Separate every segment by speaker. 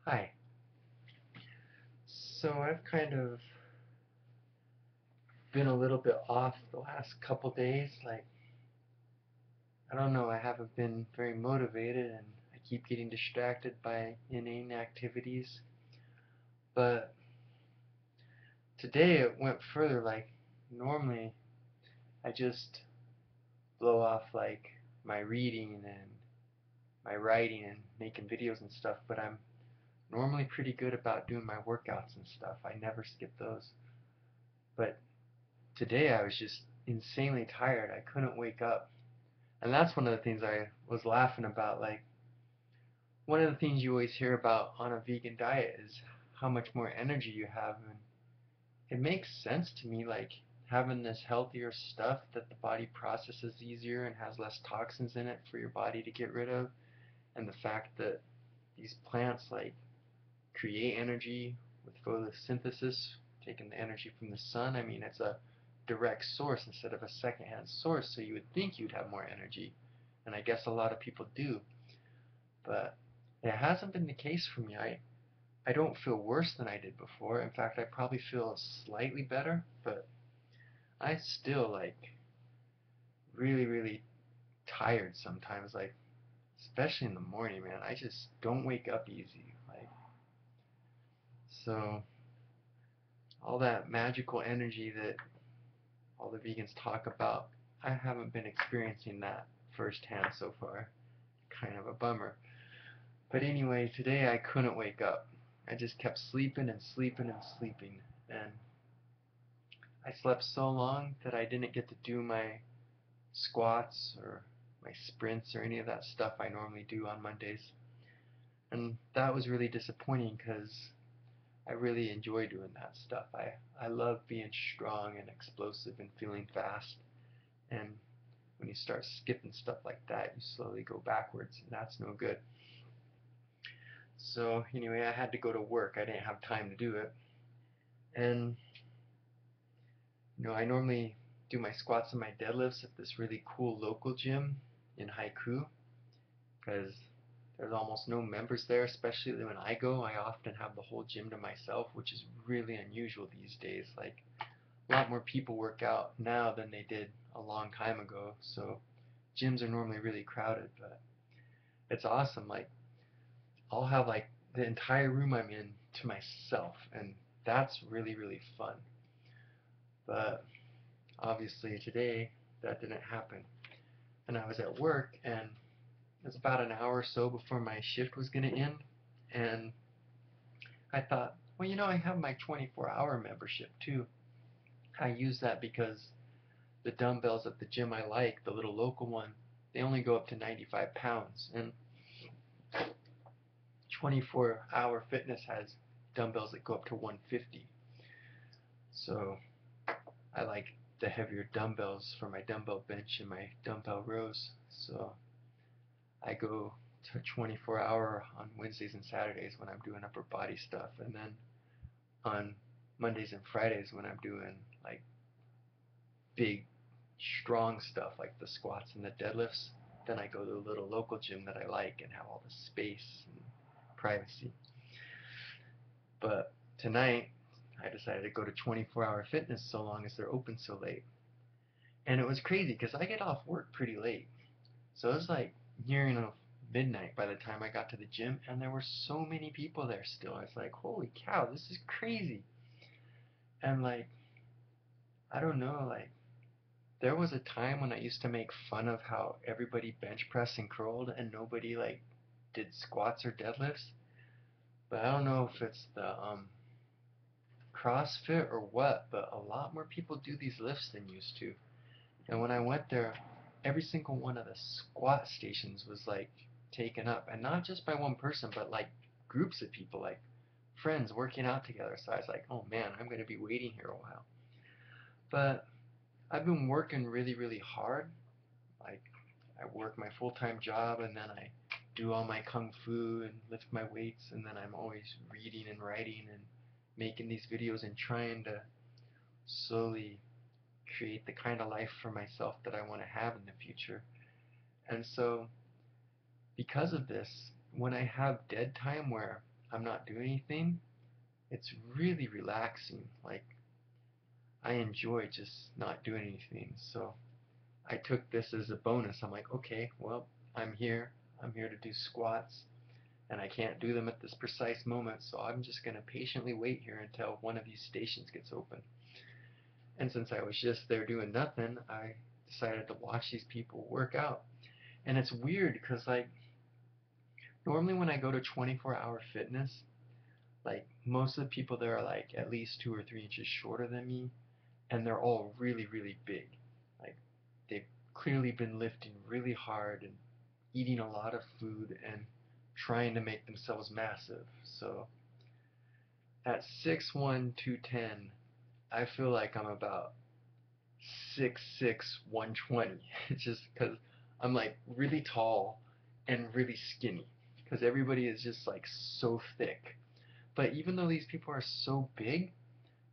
Speaker 1: Hi. So I've kind of been a little bit off the last couple days. I don't know, I haven't been very motivated and I keep getting distracted by inane activities. But today it went further. Normally I just blow off my reading and my writing and making videos and stuff, but I'm normally pretty good about doing my workouts and stuff. I never skip those. But today I was just insanely tired. I couldn't wake up. And that's one of the things I was laughing about. One of the things you always hear about on a vegan diet is how much more energy you have. And it makes sense to me, having this healthier stuff that the body processes easier and has less toxins in it for your body to get rid of. And the fact that these plants, create energy with photosynthesis, taking the energy from the sun. I mean, it's a direct source instead of a secondhand source, so you would think you'd have more energy. And I guess a lot of people do. But it hasn't been the case for me. I don't feel worse than I did before. In fact, I probably feel slightly better, but I still really, really tired sometimes. Especially in the morning, man. I just don't wake up easy. So all that magical energy that all the vegans talk about, I haven't been experiencing that firsthand so far. Kind of a bummer. But anyway, today I couldn't wake up. I just kept sleeping and sleeping and sleeping. And I slept so long that I didn't get to do my squats or my sprints or any of that stuff I normally do on Mondays. And that was really disappointing because I really enjoy doing that stuff. I love being strong and explosive and feeling fast. And when you start skipping stuff like that, you slowly go backwards, and that's no good. So anyway, I had to go to work. I didn't have time to do it. And I normally do my squats and my deadlifts at this really cool local gym in Haiku because there's almost no members there, especially when I go. I often have the whole gym to myself, which is really unusual these days. A lot more people work out now than they did a long time ago, so gyms are normally really crowded, but it's awesome. I'll have the entire room I'm in to myself, and that's really, really fun. But obviously today that didn't happen. And I was at work, and it was about an hour or so before my shift was going to end, and I thought, well, I have my 24-hour membership too. I use that because the dumbbells at the gym I like, the little local one, they only go up to 95 pounds, and 24-hour fitness has dumbbells that go up to 150. So I like the heavier dumbbells for my dumbbell bench and my dumbbell rows. So I go to 24-hour on Wednesdays and Saturdays when I'm doing upper body stuff, and then on Mondays and Fridays when I'm doing big, strong stuff like the squats and the deadlifts, then I go to a little local gym that I like and have all the space and privacy. But tonight, I decided to go to 24-hour fitness so long as they're open so late. And it was crazy because I get off work pretty late. So it was nearing midnight by the time I got to the gym, and there were so many people there still. I was like, holy cow, this is crazy. And I don't know, there was a time when I used to make fun of how everybody bench pressed and curled and nobody did squats or deadlifts. But I don't know if it's the CrossFit or what, but a lot more people do these lifts than used to. And when I went there, every single one of the squat stations was taken up, and not just by one person, but groups of people, friends working out together. So I was like, oh man, I'm going to be waiting here a while. But I've been working really, really hard. Like I work my full-time job, and then I do all my kung fu and lift my weights, and then I'm always reading and writing and making these videos and trying to slowly create the kind of life for myself that I want to have in the future. And so because of this, when I have dead time where I'm not doing anything, it's really relaxing. Like, I enjoy just not doing anything. So I took this as a bonus. I'm like, okay, well, I'm here. I'm here to do squats, and I can't do them at this precise moment, so I'm just going to patiently wait here until one of these stations gets open. And since I was just there doing nothing, I decided to watch these people work out. And it's weird because, like, normally when I go to 24-hour fitness, like, most of the people there are like at least 2 or 3 inches shorter than me, and they're all really, really big. Like, they've clearly been lifting really hard and eating a lot of food and trying to make themselves massive. So at 6'1", 210, I feel like I'm about 6'6", 120. It's just because I'm like really tall and really skinny. Because everybody is just like so thick. But even though these people are so big,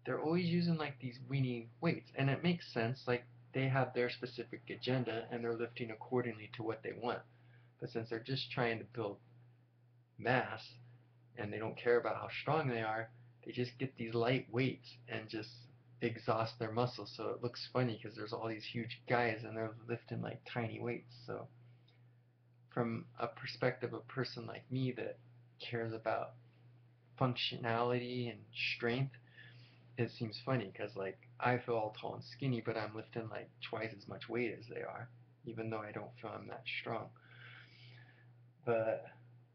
Speaker 1: they're always using like these weenie weights. And it makes sense. Like, they have their specific agenda and they're lifting accordingly to what they want. But since they're just trying to build mass and they don't care about how strong they are, they just get these light weights and just exhaust their muscles. So it looks funny because there's all these huge guys and they're lifting like tiny weights. So from a perspective of a person like me that cares about functionality and strength, it seems funny because, like, I feel all tall and skinny, but I'm lifting like twice as much weight as they are, even though I don't feel I'm that strong. But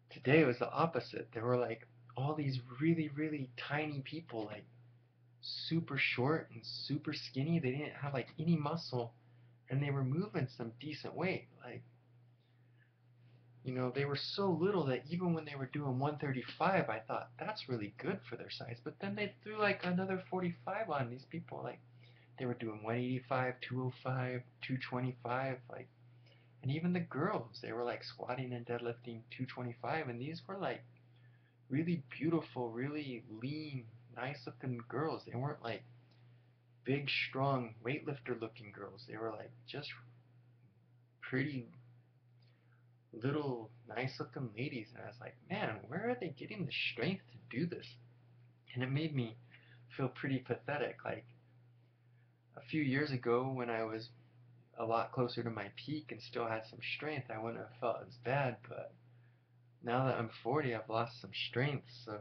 Speaker 1: today was the opposite. There were like all these really, really tiny people, like super short and super skinny. They didn't have like any muscle, and they were moving some decent weight. Like, they were so little that even when they were doing 135, I thought that's really good for their size. But then they threw like another 45 on these people. Like, they were doing 185, 205, 225, like, and even the girls, they were like squatting and deadlifting 225, and these were like really beautiful, really lean, nice looking girls. They weren't like big, strong, weightlifter looking girls. They were like just pretty little, nice looking ladies. And I was like, man, where are they getting the strength to do this? And it made me feel pretty pathetic. Like, a few years ago when I was a lot closer to my peak and still had some strength, I wouldn't have felt as bad. But now that I'm 40, I've lost some strength. So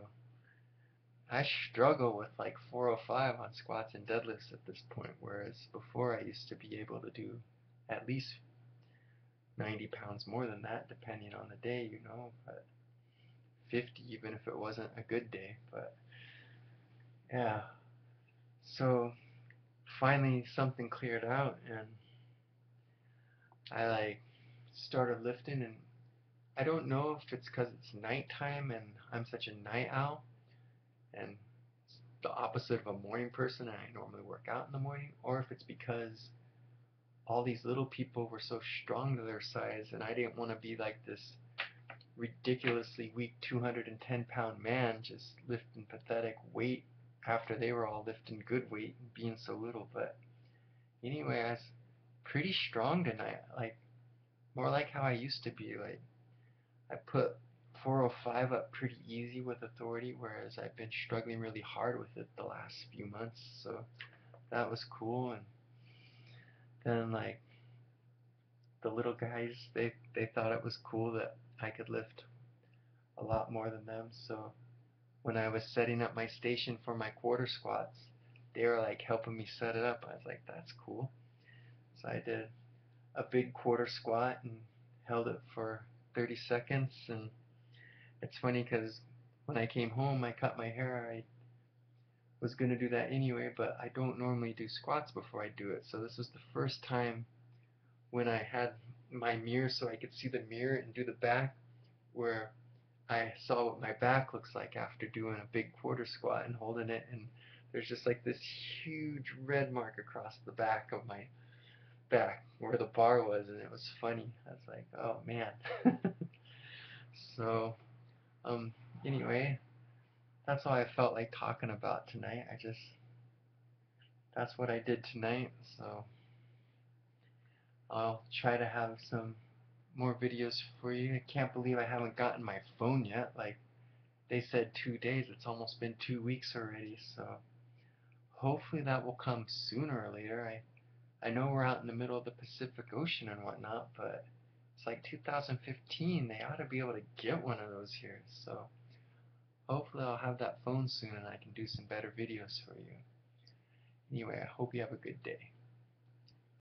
Speaker 1: I struggle with like 405 on squats and deadlifts at this point, whereas before I used to be able to do at least 90 pounds more than that, depending on the day, but 50 even if it wasn't a good day. But yeah, so finally something cleared out, and I like started lifting, and I don't know if it's because it's nighttime and I'm such a night owl, and the opposite of a morning person, and I normally work out in the morning, or if it's because all these little people were so strong to their size, and I didn't want to be like this ridiculously weak 210-pound man just lifting pathetic weight after they were all lifting good weight and being so little. But anyway, I was pretty strong tonight, like more like how I used to be. Like, I put 405 up pretty easy with authority, whereas I've been struggling really hard with it the last few months. So that was cool. And then, like, the little guys, they thought it was cool that I could lift a lot more than them. So when I was setting up my station for my quarter squats, they were like helping me set it up. I was like, that's cool. So I did a big quarter squat and held it for 30 seconds. And it's funny because when I came home, I cut my hair. I was going to do that anyway, but I don't normally do squats before I do it. So this was the first time when I had my mirror so I could see the mirror and do the back, where I saw what my back looks like after doing a big quarter squat and holding it, and there's just like this huge red mark across the back of my back where the bar was, and it was funny. I was like, oh man. So, um, anyway, that's all I felt like talking about tonight. That's what I did tonight, so I'll try to have some more videos for you. I can't believe I haven't gotten my phone yet. Like, they said 2 days. It's almost been 2 weeks already, so hopefully that will come sooner or later. I know we're out in the middle of the Pacific Ocean and whatnot, but it's like 2015. They ought to be able to get one of those here. So hopefully I'll have that phone soon and I can do some better videos for you. Anyway, I hope you have a good day.